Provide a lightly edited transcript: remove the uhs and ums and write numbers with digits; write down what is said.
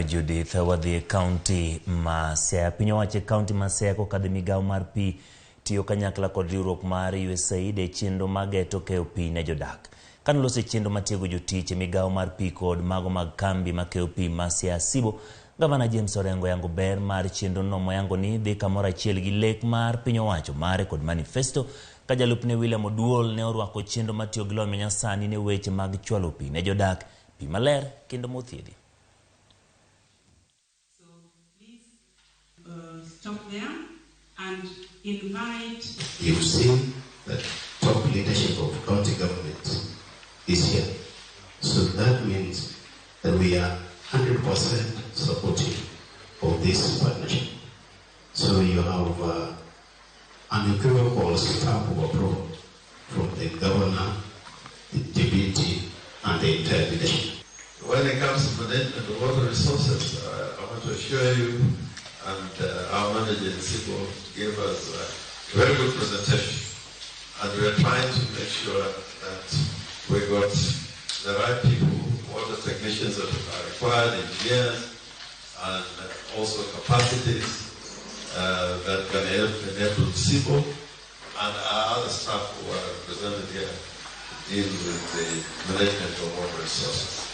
Judith wadhi Kaunti ma Siaya piny owacho Kaunti ma Siaya kokadho migawo mar pi tiyo kanyakla kod riwruok mar USAID e chenro mag geto keyo pi ne jodak. Kanolose chenro matiego jotich e migawo mar pi kod mago mag kambi ma keyo pi ma Siaya Sibo, Gavana James Orengo yango ber mar chenro no moyango ni dhi kamoro achiel gi lek mar piny owacho mare kod manifesto ka jalupne William Oduol ne orwako chenro matiyo gi lony manyasani ne weche mag chwalo pi ne jodak, pi maler kendo mothiedhi. Stop there and invite. You've seen that top leadership of county government is here. So that means that we are 100% supportive of this partnership. So you have an equivocal stamp of approval from the governor, the deputy, and the entire leadership. When it comes to management of water resources, I want to assure you and our manager in Sibo gave us a very good presentation, and we are trying to make sure that we got the right people, water technicians that are required, engineers, and also capacities that can help enable Sibo and our other staff who are represented here deal with the management of water resources.